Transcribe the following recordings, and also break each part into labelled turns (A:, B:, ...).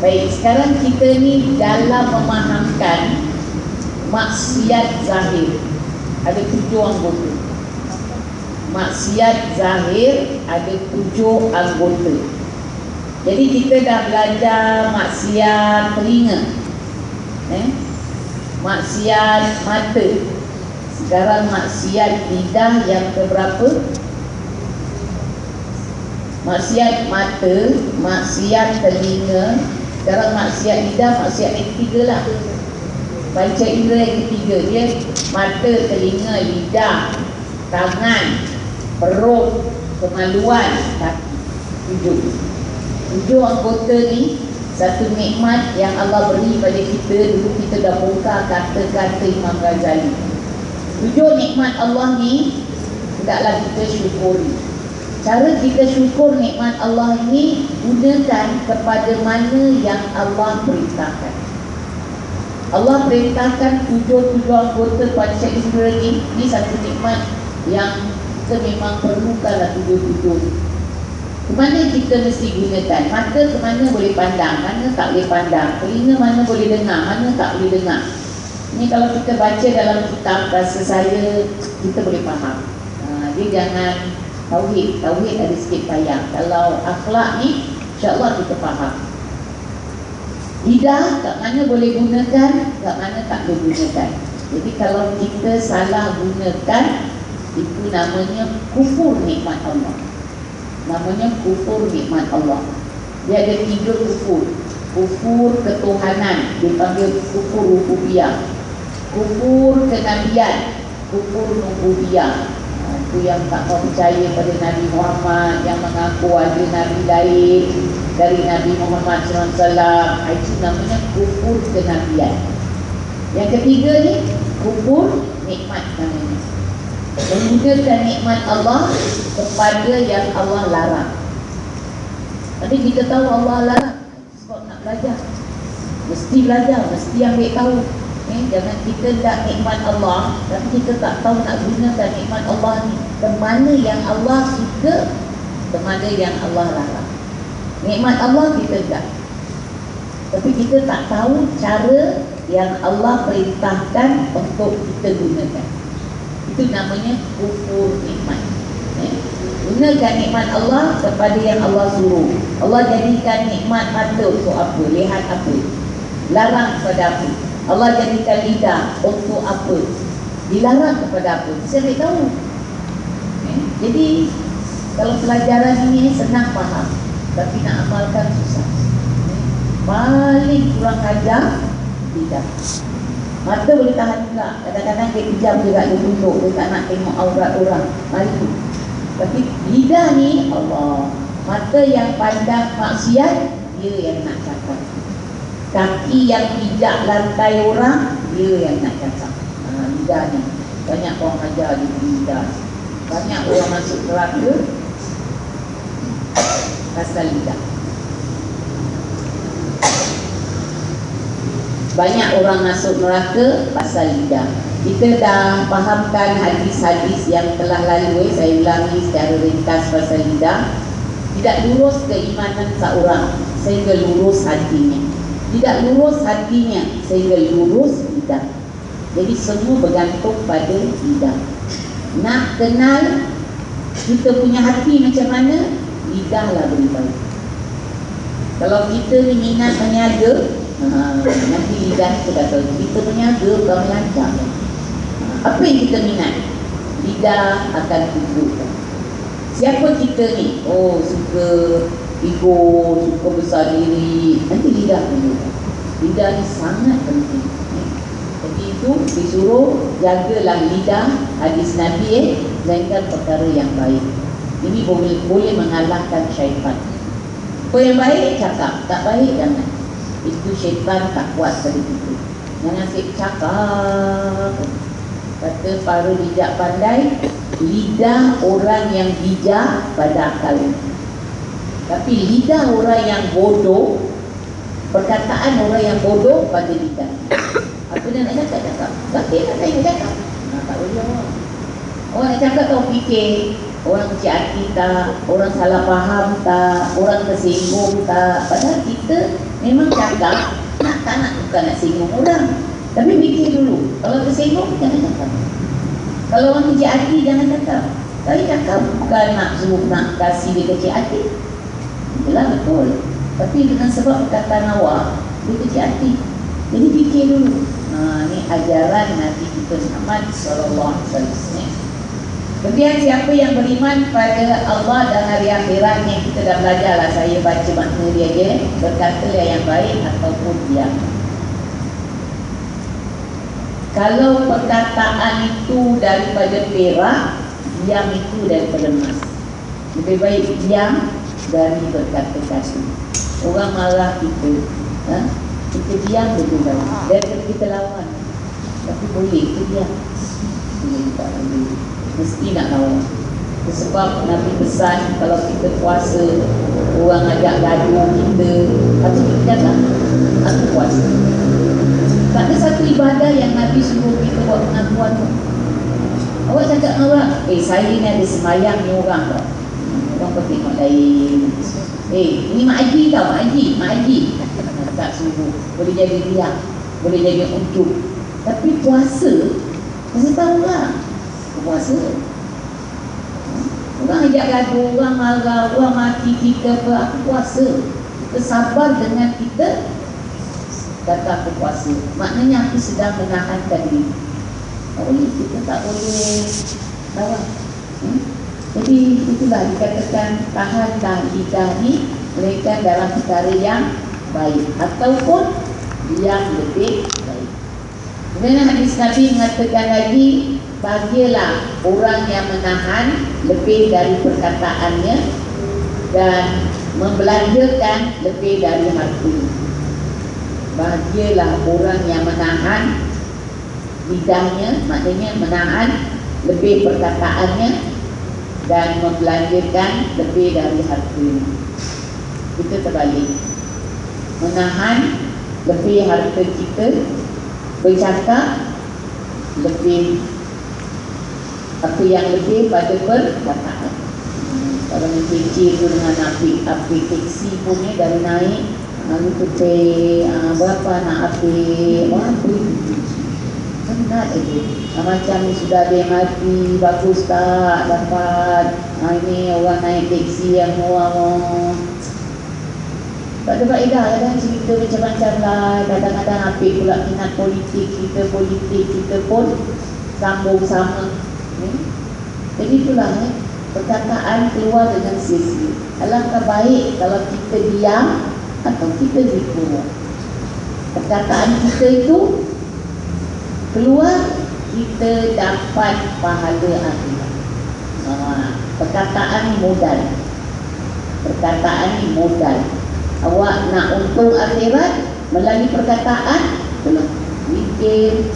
A: Baik, sekarang kita ni dalam memahamkan maksiat zahir. Ada 7 anggota. Maksiat zahir ada 7 anggota. Jadi kita dah belajar maksiat telinga, maksiat mata. Sekarang maksiat lidah yang keberapa? Maksiat mata, maksiat telinga. Sekarang maksiat lidah, maksiat yang ketiga lah. Panca indera yang ketiga dia mata, telinga, lidah, tangan, perut, kemaluan, kaki. 7 anggota ni satu nikmat yang Allah beri pada kita. Dulu kita dah bongkar kata-kata Imam Ghazali. 7 nikmat Allah ni hendaklah kita syukuri. Cara kita syukur nikmat Allah ini, gunakan kepada mana yang Allah perintahkan. Allah perintahkan 7 anggota panca indera ni. Ini satu nikmat yang kita memang perlukanlah 7. Ke mana kita mesti gunakan? Mata ke mana boleh pandang, mana tak boleh pandang. Telinga mana boleh dengar, mana tak boleh dengar. Ini kalau kita baca dalam kitab, rasa saya kita boleh faham. Dia jangan tauhid ada sikit payah. Kalau akhlak ni insya-Allah kita faham. Lidah kat mana boleh gunakan, kat mana tak boleh gunakan. Jadi kalau kita salah gunakan, itu namanya kufur nikmat Allah. Namanya kufur nikmat Allah. Dia ada 3 kufur. Kufur ketuhanan, dipanggil kufur rububiyah. Kufur kenabian, kufur rububiyah. Itu yang tak mau percaya pada Nabi Muhammad, yang mengaku ada Nabi lain dari Nabi Muhammad SAW. Itu namanya kufur kenabian. Yang ketiga ni kufur nikmat namanya. Menggunakan nikmat Allah kepada yang Allah larang. Tapi kita tahu Allah larang, sebab nak belajar, mesti belajar, mesti ambil tahu. Jangan kita tak nikmat Allah tapi kita tak tahu nak gunakan nikmat Allah ni ke mana yang Allah suka, ke mana yang Allah larang. Nikmat Allah kita tak, tapi kita tak tahu cara yang Allah perintahkan untuk kita gunakan. Itu namanya kufur nikmat. Gunakan nikmat Allah kepada yang Allah suruh. Allah jadikan nikmat mata untuk apa? Lihat apa? Larang kepada apa? Allah jadikan lidah untuk apa? Dilarang kepada apa? Saya tak tahu. Jadi kalau pelajaran ini senang faham, tapi nak amalkan susah. Paling kurang ajar lidah. Mata boleh tahan juga. Kadang-kadang dia kejam juga, dia tunduk, dia tak nak tengok aurat orang, malu. Tapi lidah ni Allah. Mata yang pandang maksiat, dia yang nak cakap. Kaki yang pijak lantai orang, dia yang nak cakap. Lidah ni banyak orang ajar di lidah. Banyak orang masuk neraka pasal lidah. Banyak orang masuk neraka pasal lidah. Kita dah fahamkan hadis-hadis yang telah lalu. Saya ulangi secara ringkas pasal lidah. Tidak lurus keimanan seorang sehingga lurus hatinya. Tidak lurus hatinya sehingga lurus lidah. Jadi semua bergantung pada lidah. Nak kenal kita punya hati macam mana, lidahlah beritahu. Kalau kita ni minat meniaga, nanti lidah kita dah tahu kita meniaga bukan melancang. Apa yang kita minat, lidah akan tunjukkan. Siapa kita ni? Oh, suka ego, suka besar diri, nanti lidah tunjukkan. Lidah ni sangat penting. Jadi itu disuruh jagalah lidah, hadis Nabi, melainkan perkara yang baik. Ini boleh mengalahkan syaitan. Apa yang baik cakap, tak baik jangan. Itu syaitan tak kuat pada kita. Jangan asyik cakap. Kata para bijak pandai, lidah orang yang bijak pada akal. Tapi lidah orang yang bodoh, perkataan orang yang bodoh pada lidah. Apa dia nak cakap? Tapi nak saya cakap. Tak boleh orang. Orang nak cakap tahu fikir. Orang kecil hati tak, orang salah faham tak, orang tersinggung tak. Padahal kita Memang cakap, tak nak, bukan nak singgung orang. Tapi fikir dulu, kalau tersinggung, jangan cakap. Kalau orang kecil hati, jangan cakap. Tapi cakap bukan nak suruh, nak kasih dia kecil hati. Itulah betul. Tapi dengan sebab perkataan awak, dia kecil hati. Jadi fikir dulu. Ini ajaran Nabi kita Muhammad SAW. Kemudian siapa yang beriman pada Allah dan hari akhirat, yang kita dah belajar lah, saya baca makna dia je, berkata yang baik ataupun diam. Kalau perkataan itu daripada perak, diam itu daripada emas. Lebih baik diam dari berkata-kata. Orang marah kita, kita diam lebih baik daripada kita lawan. Tapi boleh kita diam, boleh tak boleh, mesti nak lawan. Sebab Nabi pesan, kalau kita puasa, orang ajak gaduh kita, atau kita kata aku puasa. Tak ada satu ibadah yang Nabi suruh kita buat pengakuan tu. Awak cakap dengan orang, saya ni ada semayang ni orang tau. Orang kau tengok lain. Ini Mak Haji tau, Mak Haji. Tak suruh, boleh jadi riak, boleh jadi unjuk. Tapi puasa, mesti tahu lah, puasa. Orang ajak gaduh, orang marah, orang mati kita apa, aku puasa. Kita sabar dengan kita kata aku puasa. Maknanya aku sedang menahankan diri. Tak boleh, kita tak boleh lawan. Jadi itulah dikatakan tahanlah lidah ni, melainkan dalam perkara yang baik ataupun yang lebih baik. Kemudian hadis Nabi mengatakan lagi, bahagialah orang yang menahan lebih dari perkataannya dan membelanjakan lebih dari hartanya. Bahagialah orang yang menahan lidahnya, maknanya menahan lebih perkataannya dan membelanjakan lebih dari hartanya. Kita terbalik, menahan lebih harta kita, bercakap lebih, apa yang lebih pada perkataan. Kalau nak kecil tu dengan aplik taksi pun ni dari naik, lalu kita berapa nak aplik, penat aja. Macam ni sudah ada mati, bagus tak dapat. Ini orang naik taksi yang murah. Tak ada faedah, kadang cerita macam-macam lah. Kadang-kadang apik pula minat politik kita pun sambung sama. Jadi itulah perkataan keluar dengan sia-sia. Alangkah baik kalau kita diam atau kita zikir. Perkataan kita itu keluar, kita dapat pahala akhirat. Perkataan ni modal. Perkataan ni modal. Awak nak untung akhirat melalui perkataan, kena fikir,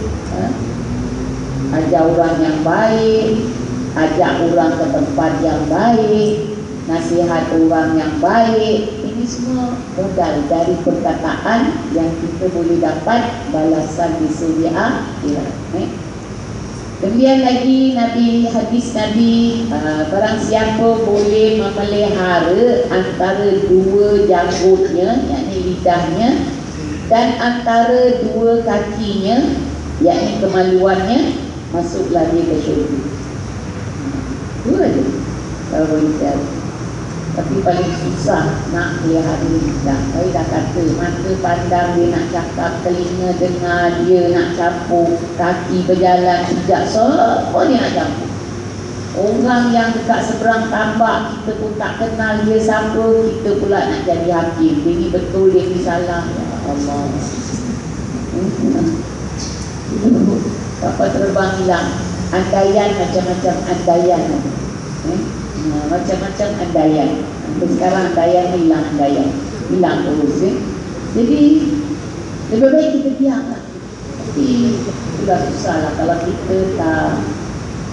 A: ajak orang yang baik, ajak orang ke tempat yang baik, nasihat orang yang baik. Ini semua modal dari perkataan yang kita boleh dapat balasan di suri akhirat. Kemudian lagi hadis Nabi, barang siapa boleh memelihara antara dua janggutnya, yakni lidahnya, dan antara dua kakinya, yakni kemaluannya, masuklah dia ke syurga. Dua je kalau boleh cari. Tapi paling susah nak pelihara lidah. Saya dah kata, mata pandang dia nak cakap, telinga dengar dia nak campur, kaki berjalan, pijak, siapa dia nak campur. Orang yang dekat seberang tambak kita pun tak kenal dia siapa, kita pula nak jadi hakim. Dia ni betul, dia ni salah. Ya Allah. Kapal terbang hilang, andaian macam-macam andaian. Macam-macam andaian. Sekarang andaian hilang terus. Jadi lebih baik kita diam lah. Tapi sudah susah lah kalau kita tak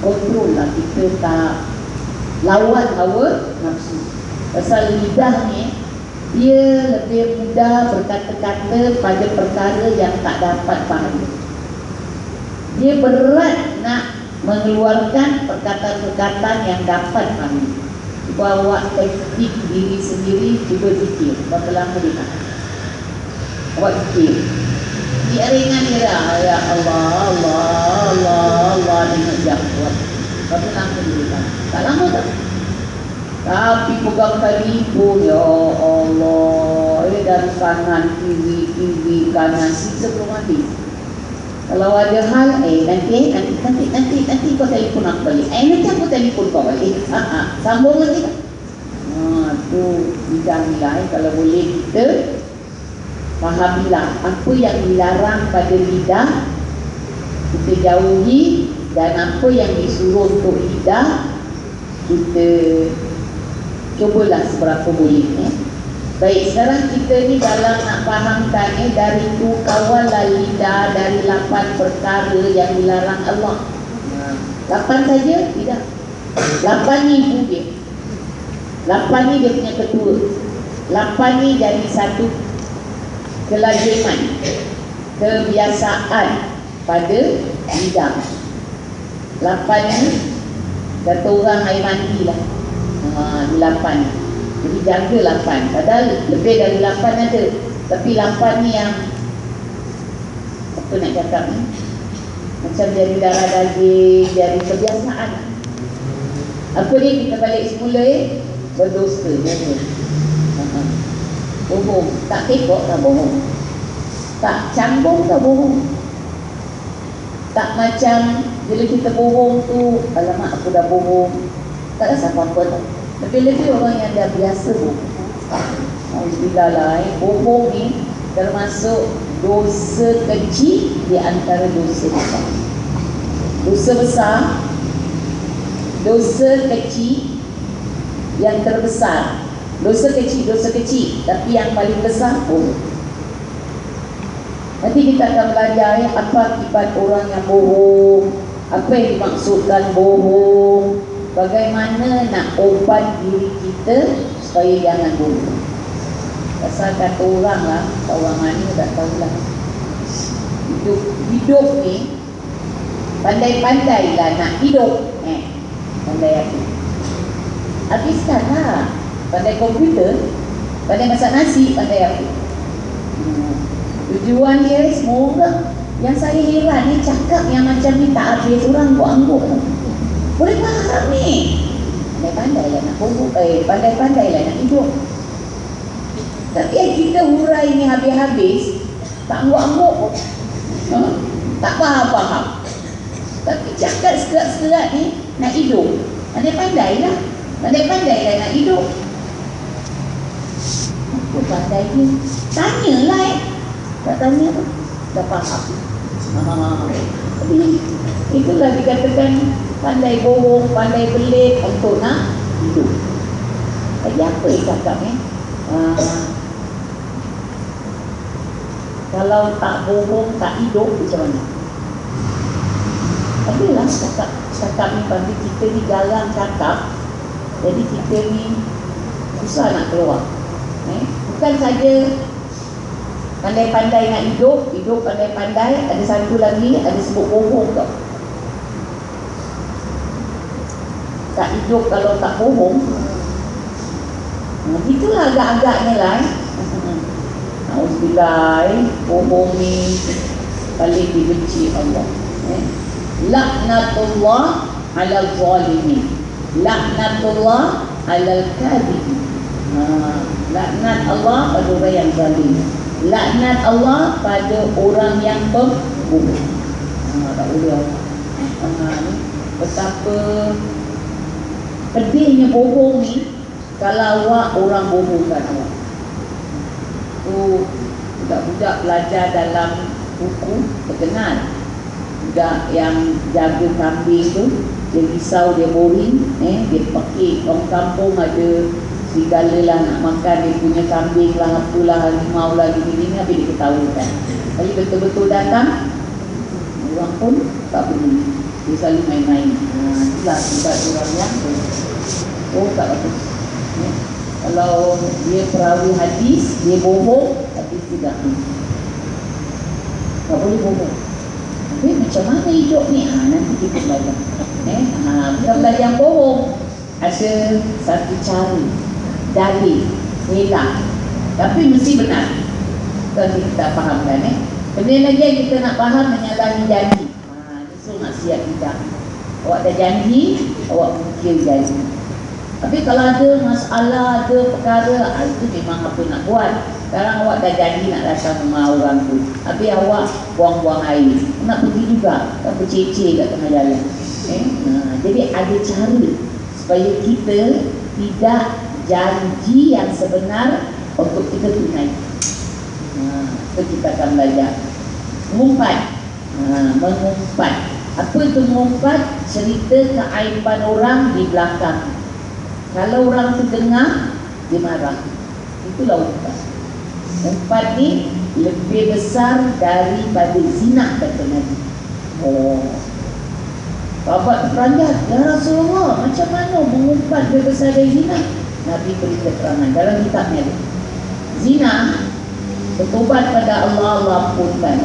A: kontrol lah, kita tak lawan hawa nafsu. Pasal lidah ni dia lebih mudah berkata-kata pada perkara yang tak dapat pahala. Dia berat nak mengeluarkan perkataan-perkataan yang dapat pahala. Cuba awak teknik diri sendiri, cuba fikir berapa lama dia tahan. Awak fikir. Dia ringan dia. Ya Allah, Allah, Allah, Allah. Tengok jam buat. Berapa lama dia kan? Tak lama tak? Tapi pegang telefon. Ya Allah. Dari kanan, kiri, kanan. Siksa belum mati. Kalau ada hal, nanti kau telefon aku balik. Nanti aku telefon kau balik. Sambung lagi tak? Tu bidang-bidang kalau boleh kita fahamilah apa yang dilarang pada lidah kita jauhi, dan apa yang disuruh untuk lidah kita cubalah seberapa boleh. Baik, sekarang kita ni dalam nak fahamkan dari tu kawalah lidah dari 8 perkara yang dilarang Allah. 8 saja? Tidak. 8 ni ibu dia. 8 ni dia punya ketua. 8 ni jadi satu kelaziman, kebiasaan pada lidah. 8 ni kata orang air mandi lah. 8. Jadi jaga 8. Padahal lebih dari 8 ada. Tapi 8 ni yang apa nak cakap ni, macam jadi darah daging, jadi kebiasaan. Apa ni kita balik semula berdosa, bohong. Tak kekok tak bohong. Tak canggung tak bohong. Tak macam bila kita bohong tu, alamak aku dah bohong, tak rasa apa-apa tak. Lebih-lebih orang yang dah biasa bohong. Alhamdulillah lah, bohong ni termasuk dosa kecil di antara dosa besar. Dosa besar, dosa kecil yang terbesar. Dosa kecil, tapi yang paling besar bohong. Nanti kita akan belajar apa akibat orang yang bohong, apa yang dimaksudkan bohong, bagaimana nak ubat diri kita supaya jangan bohong. Pasal kata orang lah, orang mana tak tahulah. Hidup ni pandai-pandai lah nak hidup. Pandai apa? Habiskan lah. Pandai komputer, pandai masak nasi, pandai apa? Tujuan dia semua orang. Yang saya heran ni cakap yang macam ni tak habis orang buat-angguk. Boleh faham ni. Pandai-pandai lah nak bohong, pandai-pandai lah nak hidup. Tapi kita hurai ni habis-habis, tak angguk-angguk pun. Tak faham-faham. Tapi cakap sekerat-sekerat ni nak hidup. Pandai-pandai lah. Pandai-pandai lah nak hidup. Apa pandai ni? Tanyalah tak tanya pun dah faham. Tapi itulah dikatakan pandai bohong, pandai pelit untuk nak hidup. Lagi apa yang cakap ni? Kalau tak bohong, tak hidup, macam mana? Adalah cakap ni bagi kita ni jarang cakap. Jadi kita ni susah nak keluar. Bukan saja pandai-pandai nak hidup pandai-pandai, ada satu lagi, ada sebut bohong tau. Tak hidup kalau tak bohong. Itulah agak-agaknya lah. Alhamdulillah, bohong ni paling dibenci Allah. Laknatullah ala zalimin, laknatullah ala kadhibin. Laknat Allah pada orang yang zalim, laknat Allah pada orang yang pembohong. Tak boleh Allah. Betapa pedihnya bohong ni kalau awak orang bohongkan awak. Budak-budak belajar dalam buku terkenal. Budak yang jaga kambing tu, dia risau, dia boring, dia pakai orang kampung ada segala lah nak makan, dia punya kambing lah, apalah, harimau lah, gini-gini, habis dia ketahukan. Tapi betul-betul datang, orang pun tak peduli. Dia selalu main-main. Itulah sebab orang yang tak bagus. Kalau dia perawi hadis, dia bohong, hadis tidak. Tak boleh bohong. Tapi macam mana hidup ni? Nanti kita belajar. Kita belajar bohong. Ada satu cara, dalil, elak, tapi mesti benar. Kalau kita fahamkan Kemudian lagi yang kita nak faham, menyalahi janji. Itu maksiat kita. Awak dah janji, awak mungkin janji. Tapi kalau ada masalah, ada perkara, itu memang apa nak buat. Sekarang awak dah janji nak datang rumah orang tu, tapi awak buang-buang air, nak pergi juga, tak bercece kat tengah jalan. Jadi ada cara supaya kita tidak janji yang sebenar untuk kita tunai. Itu kita akan belajar. Mengumpat. Mengumpat. Apa itu mengumpat? Cerita keaiban orang di belakang. Kalau orang tu dengar, dia marah. Itulah umpat. Umpat ni lebih besar daripada zina, kata Nabi. Sahabat teranjat, ya Rasulullah, macam mana mengumpat lebih besar dari zina? Nabi beri keterangan dalam kitabnya. Zina, bertobat pada Allah, Allah ampunkan.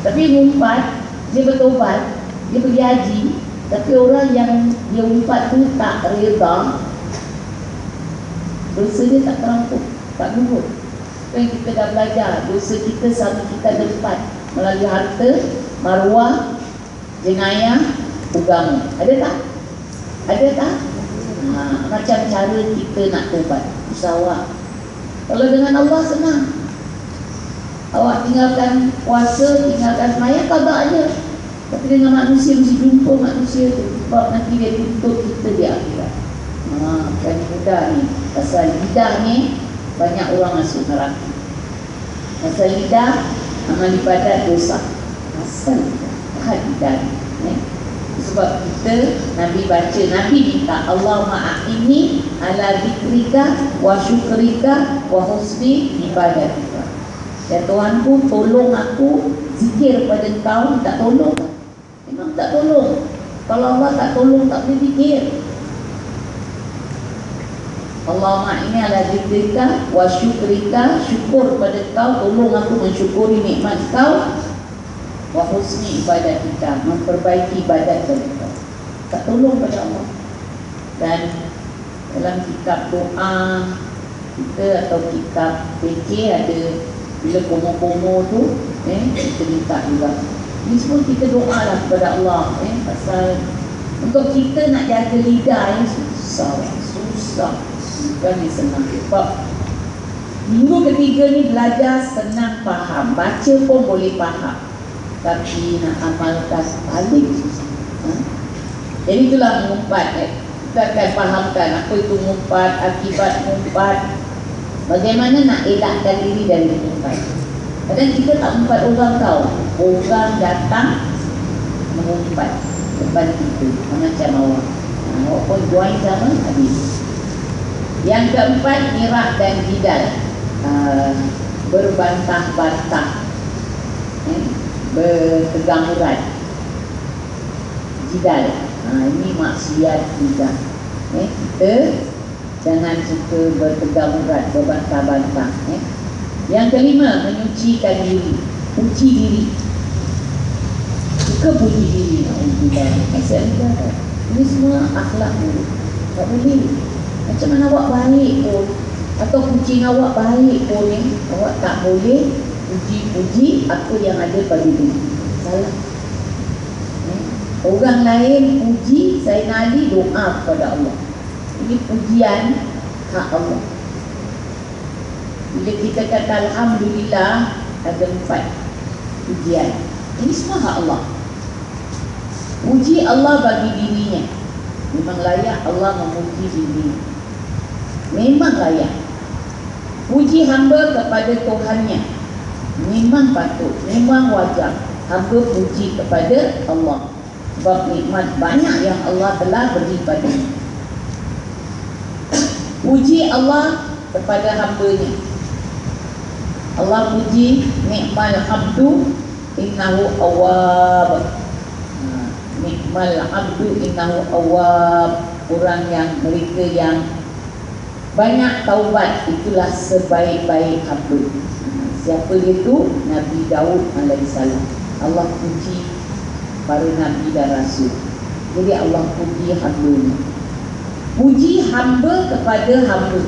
A: Tapi mengumpat, dia bertobat, dia pergi haji, tapi orang yang dia umpat tu tak reda, dosa dia tak terampung, tak gugur. Itu yang kita dah belajar. Dosa kita sama kita ada 4, melalui harta, maruah, jenayah, agama. Ada tak? Ada tak? Macam cara kita nak tobat, usaha. Kalau dengan Allah senang. Awak tinggalkan puasa, tinggalkan semayang, qada aja. Tapi dengan manusia mesti jumpa manusia tu, sebab nanti dia tuntut kita di akhirat. Kan mudah ni. Pasal lidah ni banyak orang masuk neraka. Pasal lidah amal ibadat dosa. Pasal lidah ni. Sebab kita, Nabi baca, Nabi minta Allahumma a'inni ala zikrika wa syukrika wa husni ibadatika. Ya Tuhanku, tolong aku zikir pada Engkau. Tak tolong, memang tak tolong. Kalau Allah tak tolong, tak boleh zikir. Allahumma inni ala zikrika wa syukrika, syukur pada Engkau, tolong aku mensyukuri nikmat Engkau, wa husni ibadatika, memperbaiki ibadat pada Engkau. Tak tolong pada Allah. Dan dalam kitab doa kita atau kitab fikir ada, bila komo-komo tu kita minta juga. Ini semua kita doa lah kepada Allah pasal untuk kita nak jaga lidah susah. Bukan ni senang. Sebab minggu ketiga ni belajar senang faham, baca pun boleh faham, tapi nak amalkan paling susah. Jadi itulah mengumpat. Kita akan fahamkan apa itu mengumpat, akibat mengumpat, bagaimana nak elakkan diri dari mengumpat. Kadang kita tak mengumpat orang tahu, orang datang mengumpat depan kita macam awak. Awak pun join sama habis. Yang keempat, mirah dan jidal, berbantah-bantah, bertegang urat, jidal. Ini maksiat juga. Kita jangan suka bertegang urat, berbantah-bantah. Yang kelima, menyucikan diri, puji diri. Suka puji diri, ini semua akhlak buruk. Tak boleh. Macam mana awak baik pun, atau kucing awak baik pun awak tak boleh puji-puji apa yang ada pada diri. Salah. Orang lain puji, Sayyidina Ali doa kepada Allah. Ini pujian hak Allah. Bila kita kata Alhamdulillah, ada 4 pujian. Ini semua hak Allah. Puji Allah bagi dirinya. Memang layak Allah memuji diri. Memang layak. Puji hamba kepada Tuhannya. Memang patut, memang wajar hamba puji kepada Allah. Sebab nikmat banyak yang Allah telah beri padanya. Puji Allah kepada hamba-Nya. Allah puji, nikmal abdu innahu awwab. Nikmal abdu innahu awwab. Orang yang, mereka yang banyak taubat, itulah sebaik-baik hamba. Siapa dia tu? Nabi Daud alaihissalam. Allah puji para Nabi dan Rasul. Jadi Allah puji hamba-Nya. Puji hamba kepada hamba.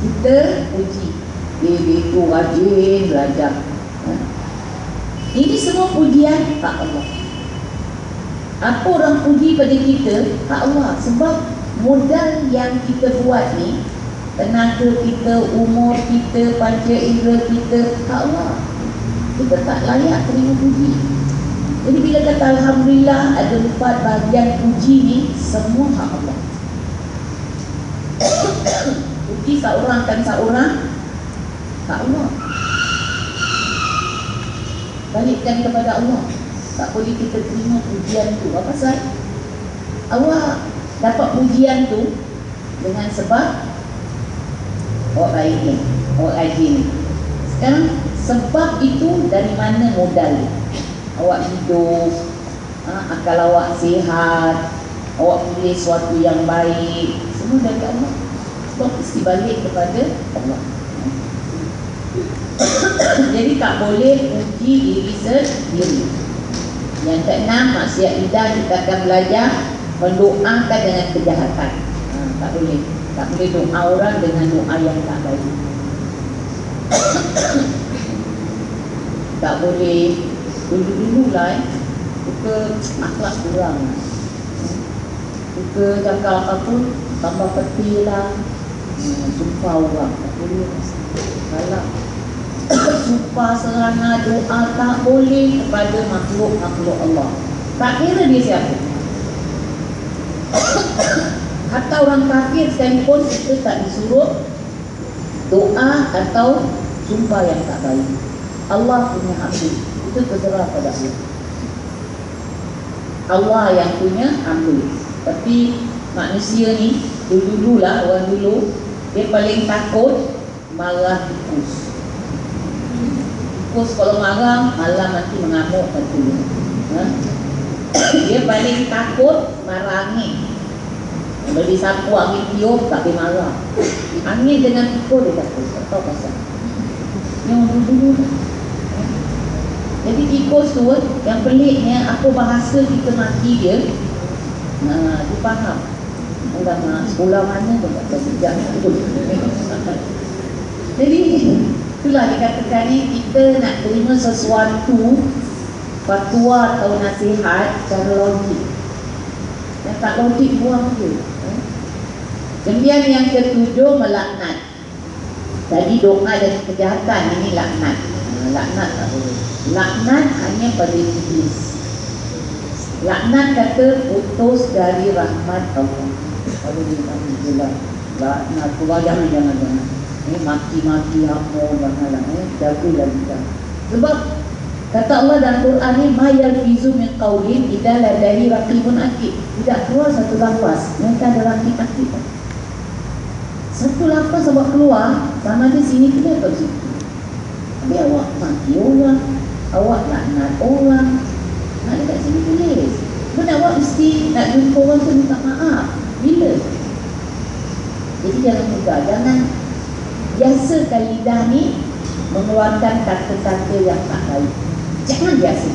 A: Kita puji. Dia itu rajin belajar. Ini semua pujian hak Allah. Apa orang puji pada kita? Hak Allah. Sebab modal yang kita buat ni, tenaga kita, umur kita, panca indera kita, hak Allah. Kita tak layak terima puji. Jadi bila kata Alhamdulillah, ada 4 bahagian puji ni, semua hak Allah. Puji seorang kan seorang, hak Allah. Balikkan kepada Allah. Tak boleh kita terima pujian tu. Apa pasal? Allah dapat pujian tu dengan sebab awak baik ni, awak rajin ni. Sekarang sebab itu dari mana modal? Awak hidup, akal awak sihat, awak pilih sesuatu yang baik, semua dari Allah. Sebab mesti balik kepada Allah. Jadi tak boleh puji diri sendiri. Yang keenam, maksiat lidah kita akan belajar mendoakan dengan kejahatan. Tak boleh. Tak boleh doa orang dengan doa yang tak baik. Tak boleh. Dulu-dulu lah suka akhlak kurang, suka cakap apa pun tambah peti lah, sumpah orang. Tak boleh. Salah. Sumpah serana doa tak boleh kepada makhluk-makhluk Allah. Tak kira dia siapa. Hatta orang kafir sekalipun kita tak disuruh doa atau sumpah yang tak baik. Allah punya ambil. Itu terserah pada Allah. Allah yang punya ambil. Tapi manusia ni dulu-dulu lah, orang dulu, dia paling takut marah tikus. Tikus kalau marah, malam nanti mengamuk nanti. Dia paling takut marah angin. Kalau disapu angin tiup, tak boleh marah. Angin dengan tikus dia takut. Tak tahu pasal. Yang dulu-dulu. Jadi tikus tu, yang peliknya, apa bahasa kita maki dia, dia faham. Ulama sekolah mana pun tak tahu sejak tu. Jadi itulah dikatakan ni, kita nak terima sesuatu fatwa atau nasihat secara logik. Yang tak logik buang je. Kemudian yang ketujuh, melaknat. Tadi doa dan kejahatan, ini laknat. Laknat tak boleh. Laknat hanya pada iblis. Laknat kata putus dari rahmat Allah. Kalau dia bilang laknat, jangan. Maki-maki apa janganlah. Jagalah kita. Sebab kata Allah dalam Quran ni, ma yalfizu min qaulin illa ladaihi raqibun atid. Tidak keluar satu lafaz, mereka ada raqib atid. Satu lafaz awak keluar, sama ada sini kita atau situ. Tapi awak maki orang, awak laknat orang, nak dekat sini tulis. Mana awak mesti nak jumpa orang tu minta maaf. Bila? Jadi jangan mudah, jangan biasakan lidah ni mengeluarkan kata-kata yang tak baik. Jangan biasa.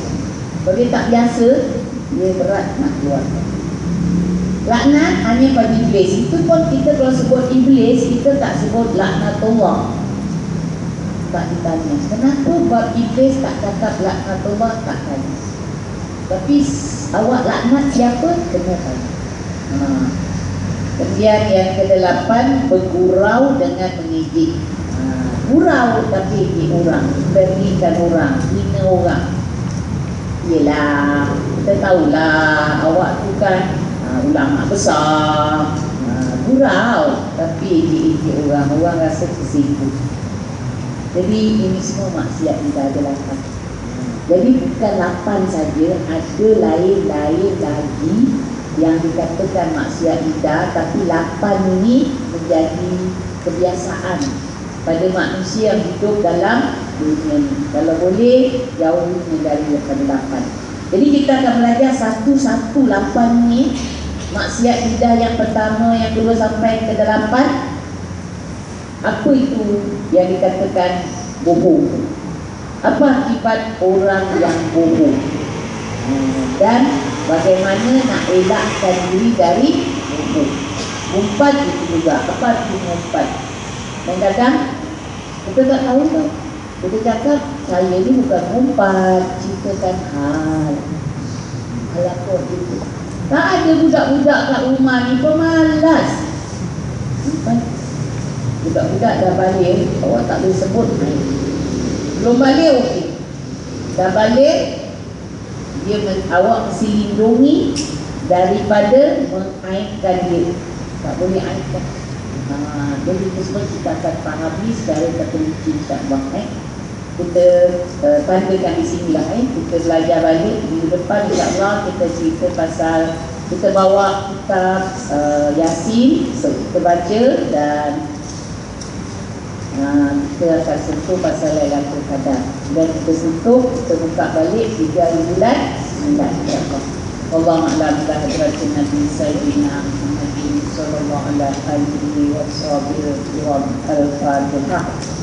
A: Kalau dia tak biasa, dia berat nak keluarkan. Laknat hanya pada iblis. Itu pun kita kalau sebut iblis, kita tak sebut laknatullah. Tak ditanya. Kenapa bab iblis tak cakap laknatullah, tak tanya. Tapi awak laknat siapa? Kena tanya. Kemudian yang ke-8, bergurau dengan mengejek. Gurau tapi ejek orang, bernikan orang, hina orang. Yelah, kita tahulah awak tu kan ulama besar. Gurau tapi ejek-ejek orang, orang rasa tersipu. Jadi ini semua maksiat kita ada 8. Jadi bukan 8 saja, ada lain-lain lagi yang dikatakan maksiat lidah, tapi 8 ini menjadi kebiasaan pada manusia yang hidup dalam dunia ini. Kalau boleh, jauhi daripada 8. Jadi kita akan belajar satu-satu 8 ini. Maksiat lidah yang pertama, yang kedua sampai ke 8. Apa itu yang dikatakan bohong? Apa akibat orang yang bohong? Dan bagaimana nak elakkan diri dari bohong? Umpat itu juga. Apa arti umpat? Kadang-kadang Kita tak tahu tau. Kita cakap, saya ni bukan umpat, ceritakan hal. Hal apa gitu. Tak ada budak-budak kat rumah ni pemalas. Budak-budak dah balik, awak tak boleh sebut. Belum balik okey. Dah balik, awak mesti lindungi daripada mengaibkan dia. Tak boleh aibkan. Jadi itu semua kita akan fahami secara terperinci insyaAllah. Kita tandakan di sini lah. Kita belajar balik minggu depan insyaAllah. Kita cerita pasal, kita bawa kitab Yasin, kita baca, dan kita akan sentuh pasal Lailatul Qadar. Dan kita sentuh, kita buka balik 3 hari bulan 9 insyaAllah. Wallahu a'lam bishawab. Nabi Sayyidina Muhammad sallallahu alaihi wa sallam. Al-Fatihah.